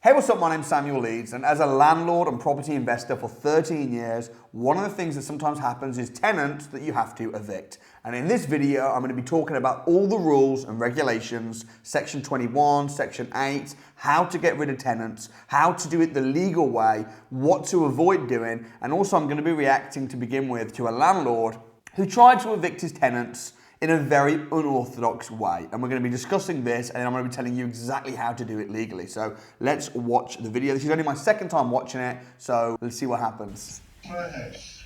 Hey, what's up? My name's Samuel Leeds, and as a landlord and property investor for 13 years, one of the things that sometimes happens is tenants that you have to evict. And in this video, I'm going to be talking about all the rules and regulations, Section 21, Section 8, how to get rid of tenants, how to do it the legal way, what to avoid doing, and also I'm going to be reacting to begin with to a landlord who tried to evict his tenants in a very unorthodox way. And we're going to be discussing this, and I'm going to be telling you exactly how to do it legally. So let's watch the video. This is only my second time watching it, so let's see what happens. My house.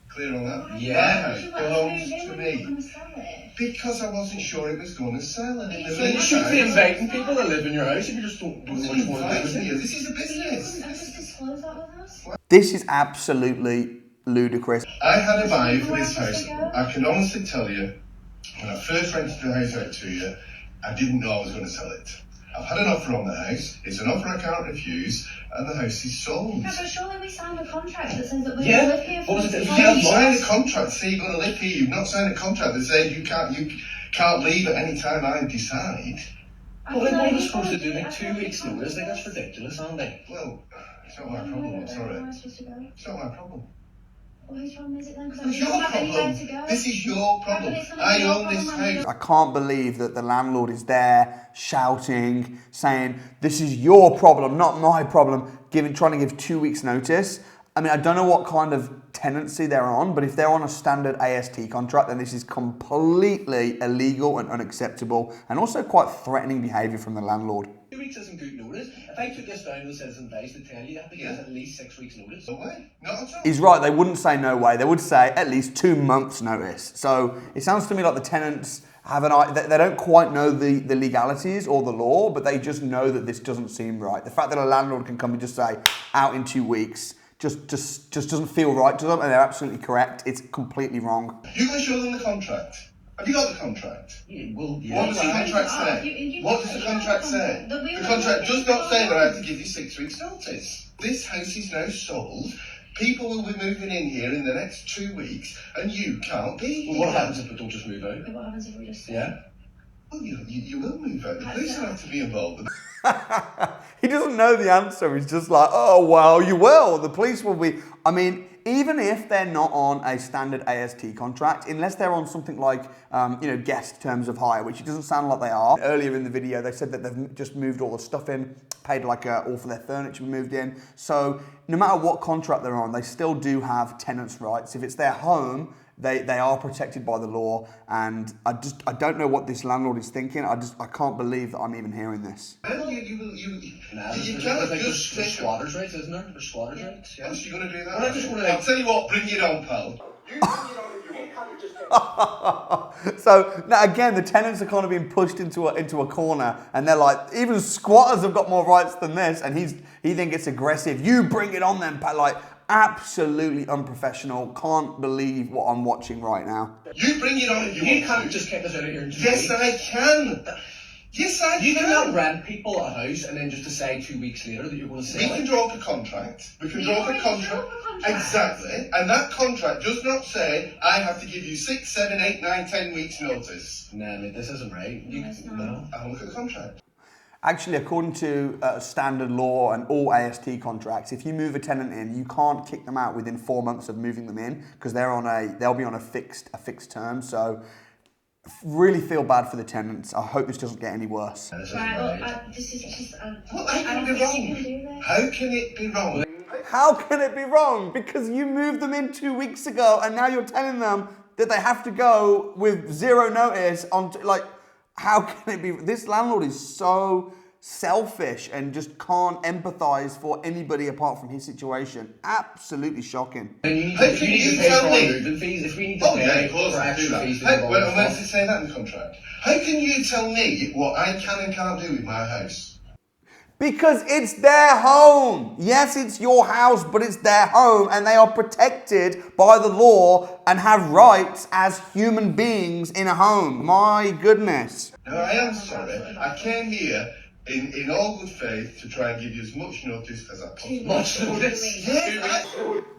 Clear on that? Yeah. My house belongs to me. Because I wasn't sure it was going to sell. And in the So you shouldn't be inviting people to live in your house if you just don't do what you want to do with it. This is a business. Disclose that with us? This is absolutely ludicrous. I had a buyer for this house. I can honestly tell you, when I first rented the house out to you, I didn't know I was going to sell it. I've had an offer on the house. It's an offer I can't refuse, and the house is sold. Yeah, but surely we signed a contract that says that we're Yeah. going to live here for What was it? 5 You have years. signed a contract to say you're going to live here. You've not signed a contract that says you can't leave at any time I decide. Well, then what are we supposed to do? Like 2 weeks notice? Like, that's ridiculous, aren't they? Well, it's not my problem. I'm sorry. Where am I supposed to go? It's not my problem. Well, whose problem is it then? Because It's I your don't have anywhere problem. to go. This is your problem. Yeah, but it's not I your own this problem, I'm house. I can't believe that the landlord is there shouting, saying, this is your problem, not my problem, trying to give 2 weeks notice. I mean, I don't know what kind of tenancy they're on, but if they're on a standard AST contract, then this is completely illegal and unacceptable, and also quite threatening behaviour from the landlord. 2 weeks isn't good notice. If I took this down to the citizen advice to tell you, I have to give us at least 6 weeks notice. No way. Not at all. He's right, they wouldn't say no way, they would say at least 2 months notice. So it sounds to me like the tenants have they don't quite know the legalities or the law, but they just know that this doesn't seem right. The fact that a landlord can come and just say out in 2 weeks just doesn't feel right to them, and they're absolutely correct. It's completely wrong. You going to show them the contract? Have you got the contract? Yeah, well, yeah. What does the contract say? What does the contract say? The contract does not say that I have to give you 6 weeks notice. This house is now sold. People will be moving in here in the next 2 weeks, and you can't be Well, here. what happens if we don't just move out? What happens if we just say? Yeah? Well, you will move out. The police will have to be involved. He doesn't know the answer. He's just like, oh, well, you will. The police will be. I mean, even if they're not on a standard AST contract, unless they're on something like, guest terms of hire, which it doesn't sound like they are. Earlier in the video, they said that they've just moved all the stuff in, paid all for their furniture I in. So no matter what contract they're on, they still do have tenants' rights. If it's their home, they are protected by the law, and I don't know what this landlord is thinking. I can't believe that I'm even hearing this. Nah, You there's can't like just there's take squatters' rights, isn't there? There's squatters' rights. Yeah, so you're going to do that? Well, I just wanna, I'll tell you what, bring it on, pal. So now again, the tenants are kind of being pushed into a corner, and they're like, even squatters have got more rights than this, and he thinks it's aggressive. You bring it on then, pal. Like, absolutely unprofessional. Can't believe what I'm watching right now. You bring it on if you You want can't to. just kick us out of here in 2 Yes, weeks. I can. Yes, I You can. cannot rent people a house and then just decide 2 weeks later that you're going to We sell can it. draw up a contract. We can We draw up a already contract. drew up a contract. Exactly. And that contract does not say I have to give you 6, 7, 8, 9, 10 weeks notice. Nah, mate, this isn't right. No, it's not. No. Have a look at the contract. Actually, according to standard law and all AST contracts, if you move a tenant in, you can't kick them out within 4 months of moving them in, because they'll be on a fixed term. So really feel bad for the tenants. I hope this doesn't get any worse. This isn't Right, well, right. this is just... Well, I how can don't it be think you can do wrong? this. How can it be wrong? How can it be wrong? Because you moved them in 2 weeks ago, and now you're telling them that they have to go with zero notice how can it be? This landlord is so selfish and just can't empathize for anybody apart from his situation. Absolutely shocking. And you need How to, can you need you to pay tell for our me? moving fees. If we need to Oh, yeah, pay of course for I do extra that. fees to How, move on where and does stuff. it say that in the contract? How can you tell me what I can and can't do with my house? Because it's their home. Yes, it's your house, but it's their home, and they are protected by the law and have rights as human beings in a home. My goodness. No, I am sorry. I came here in all good faith to try and give you as much notice as I possibly Much can. notice. Yes,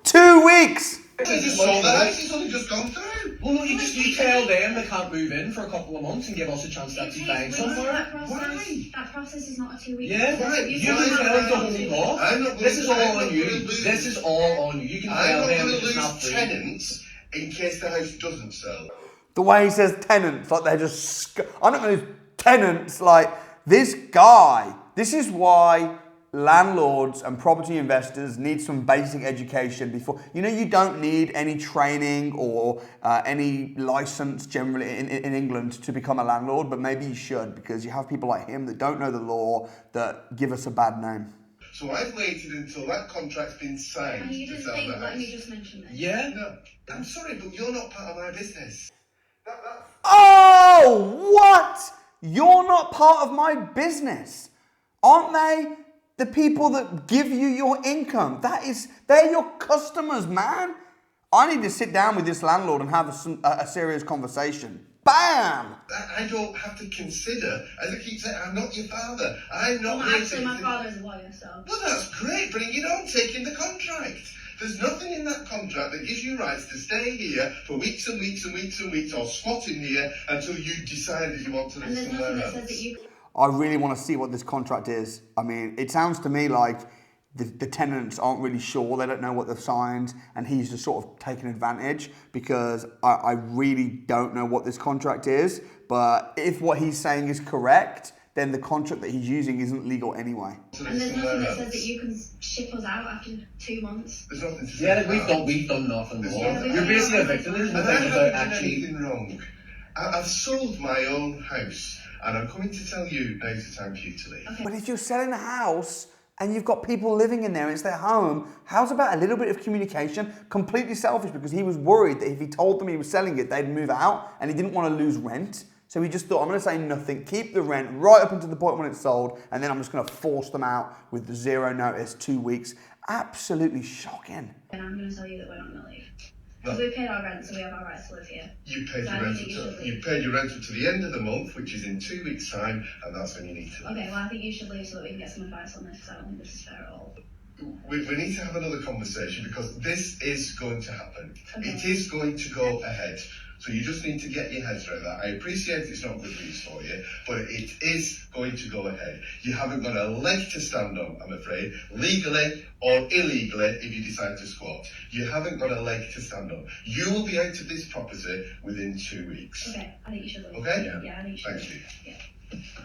2 weeks. I just sold the house. It's only just gone through. Well, look, you tell them they can't move in for a couple of months and give us a chance to actually find somewhere. That process is not a 2-week Yeah, process. you can tell them to hold off. This is all on you. This is all on you. You can I'm tell not them going to it's not lose free. tenants in case the house doesn't sell. The way he says tenants, like they're just, I'm not going to tenants, like this guy. This is why landlords and property investors need some basic education before, you don't need any training or any license generally in England to become a landlord, but maybe you should, because you have people like him that don't know the law that give us a bad name. So I've waited until that contract's been signed And you to just sell think, the let me house. just mention this. Yeah? No, I'm sorry, but you're not part of my business. Oh, what? You're not part of my business. Aren't they the people that give you your income? They're your customers, man. I need to sit down with this landlord and have a serious conversation. Bam! I don't have to consider, as I keep saying, I'm not your father. I'm not Well, here actually, to... my father is a lawyer, so. Well, that's great. Bring it on. Take in the contract. There's nothing in that contract that gives you rights to stay here for weeks and weeks and weeks and weeks, or squat in here until you decide that you want to live And there's somewhere nothing that else. says that you. I really want to see what this contract is. I mean, it sounds to me like the tenants aren't really sure. They don't know what they've signed, and he's just sort of taking advantage, because I really don't know what this contract is. But if what he's saying is correct, then the contract that he's using isn't legal anyway. And there's nothing that says that you can ship us out after 2 months. There's nothing to say. Yeah, about. we've done nothing There's wrong. nothing. You're basically a victim. There's And I nothing haven't about done actually. anything wrong. I've sold my own house, and I'm coming to tell you now's the time for you to leave. Okay. But if you're selling a house and you've got people living in there, it's their home, how's about a little bit of communication? Completely selfish, because he was worried that if he told them he was selling it, they'd move out, and he didn't want to lose rent. So he just thought, I'm going to say nothing, keep the rent right up until the point when it's sold, and then I'm just going to force them out with the 0 notice, 2 weeks. Absolutely shocking. And I'm going to tell you that we're not going to leave. Because we paid our rent, so we have our rights to live here. You paid So your I don't rent think you should until, leave. you paid your rent to the end of the month, which is in 2 weeks' time, and that's when you need to leave. Okay, well, I think you should leave so that we can get some advice on this, because I don't think this is fair at all. We need to have another conversation, because this is going to happen. Okay. It is going to go ahead. So you just need to get your heads around that. I appreciate it's not good news for you, but it is going to go ahead. You haven't got a leg to stand on, I'm afraid, legally or illegally, if you decide to squat. You haven't got a leg to stand on. You will be out of this property within 2 weeks. Okay, I think you should leave. Okay? Yeah, I think you should Thank leave. you. Yeah.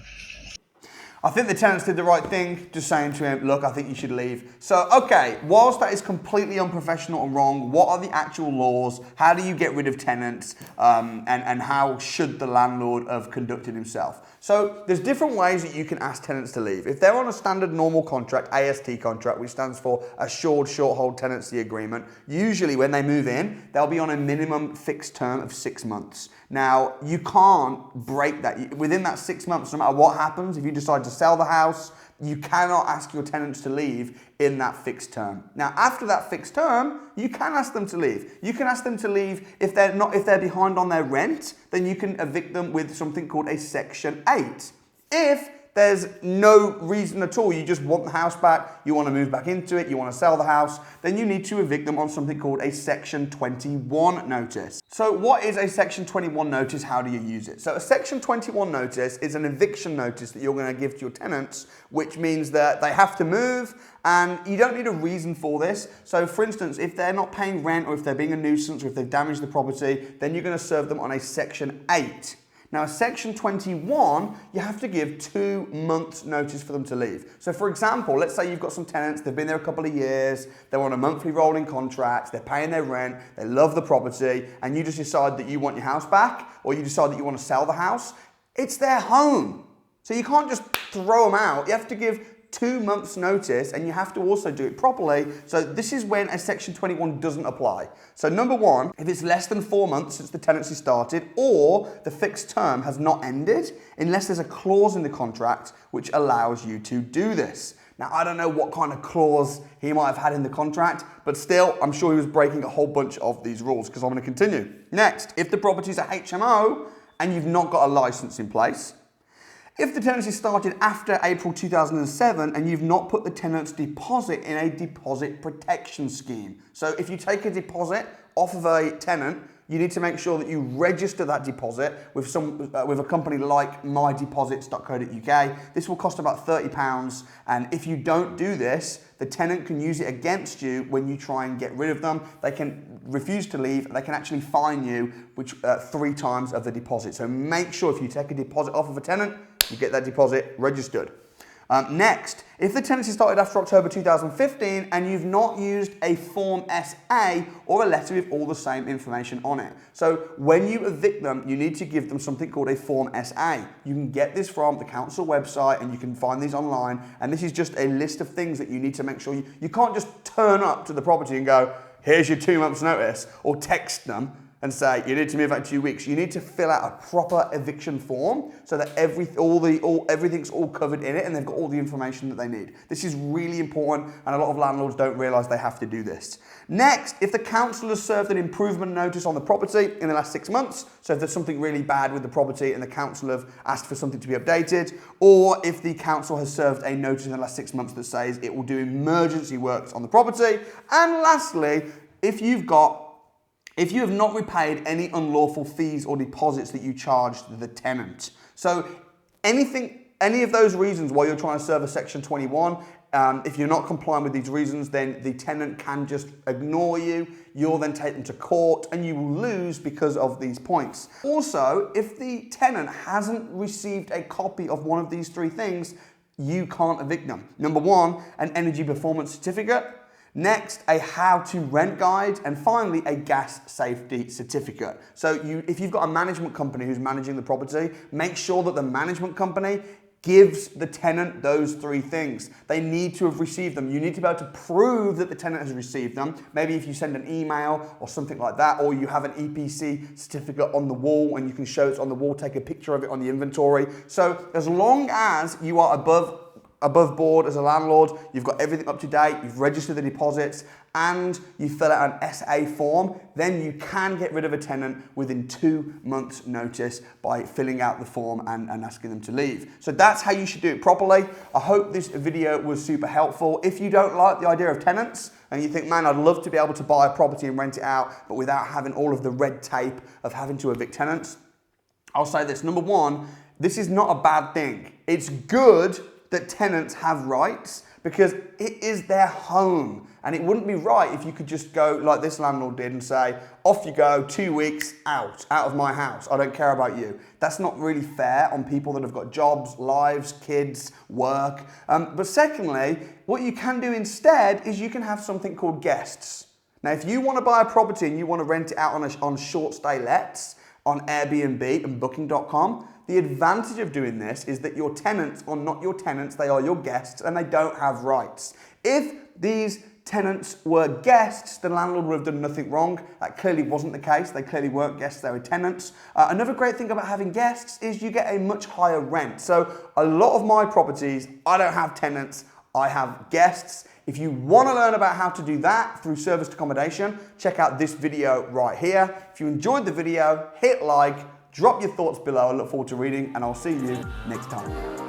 I think the tenants did the right thing, just saying to him, look, I think you should leave. So, okay, whilst that is completely unprofessional and wrong, what are the actual laws? How do you get rid of tenants? And how should the landlord have conducted himself? So, there's different ways that you can ask tenants to leave. If they're on a standard normal contract, AST contract, which stands for Assured Short Hold Tenancy Agreement, usually when they move in, they'll be on a minimum fixed term of 6 months. Now, you can't break that. Within that 6 months, no matter what happens, if you decide to sell the house, you cannot ask your tenants to leave in that fixed term. Now, after that fixed term, you can ask them to leave. You can ask them to leave if they're behind on their rent, then you can evict them with something called a Section 8. If there's no reason at all, you just want the house back, you want to move back into it, you want to sell the house, then you need to evict them on something called a Section 21 notice. So what is a Section 21 notice? How do you use it? So a Section 21 notice is an eviction notice that you're going to give to your tenants, which means that they have to move, and you don't need a reason for this. So for instance, if they're not paying rent, or if they're being a nuisance, or if they've damaged the property, then you're going to serve them on a Section 8. Now, Section 21, you have to give 2 months' notice for them to leave. So, for example, let's say you've got some tenants, they've been there a couple of years, they're on a monthly rolling contract, they're paying their rent, they love the property, and you just decide that you want your house back, or you decide that you want to sell the house. It's their home. So you can't just throw them out. You have to give 2 months notice, and you have to also do it properly. So this is when a Section 21 doesn't apply. So number one, if it's less than 4 months since the tenancy started, or the fixed term has not ended, unless there's a clause in the contract which allows you to do this. Now, I don't know what kind of clause he might have had in the contract, but still, I'm sure he was breaking a whole bunch of these rules, because I'm going to continue. Next, if the property's a HMO and you've not got a license in place, if the tenancy started after April 2007 and you've not put the tenant's deposit in a deposit protection scheme. So if you take a deposit off of a tenant you need to make sure that you register that deposit with with a company like mydeposits.co.uk. This will cost about £30, and if you don't do this, the tenant can use it against you when you try and get rid of them. They can refuse to leave, and they can actually fine you 3 times of the deposit. So make sure if you take a deposit off of a tenant, you get that deposit registered. Next, if the tenancy started after October 2015 and you've not used a Form SA or a letter with all the same information on it. So when you evict them, you need to give them something called a Form SA. You can get this from the council website and you can find these online. And this is just a list of things that you need to make sure you can't just turn up to the property and go, here's your 2 months notice, or text them and say, you need to move out in 2 weeks. You need to fill out a proper eviction form so that everything's all covered in it and they've got all the information that they need. This is really important, and a lot of landlords don't realise they have to do this. Next, if the council has served an improvement notice on the property in the last 6 months, so if there's something really bad with the property and the council have asked for something to be updated, or if the council has served a notice in the last 6 months that says it will do emergency works on the property, and lastly, if you have not repaid any unlawful fees or deposits that you charged the tenant. So any of those reasons why you're trying to serve a Section 21, if you're not complying with these reasons, then the tenant can just ignore you. You'll then take them to court and you will lose because of these points. Also, if the tenant hasn't received a copy of one of these 3 things, you can't evict them. Number 1, an energy performance certificate. Next, a how to rent guide, and finally a gas safety certificate. So if you've got a management company who's managing the property, make sure that the management company gives the tenant those 3 things. They need to have received them. You need to be able to prove that the tenant has received them. Maybe if you send an email or something like that, or you have an EPC certificate on the wall and you can show it's on the wall, take a picture of it on the inventory. So as long as you are above board as a landlord, you've got everything up to date, you've registered the deposits, and you fill out an SA form, then you can get rid of a tenant within 2 months' notice by filling out the form and asking them to leave. So that's how you should do it properly. I hope this video was super helpful. If you don't like the idea of tenants, and you think, man, I'd love to be able to buy a property and rent it out, but without having all of the red tape of having to evict tenants, I'll say this. Number 1, this is not a bad thing. It's good that tenants have rights because it is their home, and it wouldn't be right if you could just go like this landlord did and say, off you go, 2 weeks, out of my house, I don't care about you. That's not really fair on people that have got jobs, lives, kids, work. But secondly, what you can do instead is you can have something called guests. Now, if you want to buy a property and you want to rent it out on short stay lets on Airbnb and Booking.com, the advantage of doing this is that your tenants are not your tenants, they are your guests, and they don't have rights. If these tenants were guests, the landlord would have done nothing wrong. That clearly wasn't the case. They clearly weren't guests, they were tenants. Another great thing about having guests is you get a much higher rent. So a lot of my properties, I don't have tenants, I have guests. If you want to learn about how to do that through serviced accommodation, check out this video right here. If you enjoyed the video, hit like, drop your thoughts below. I look forward to reading, and I'll see you next time.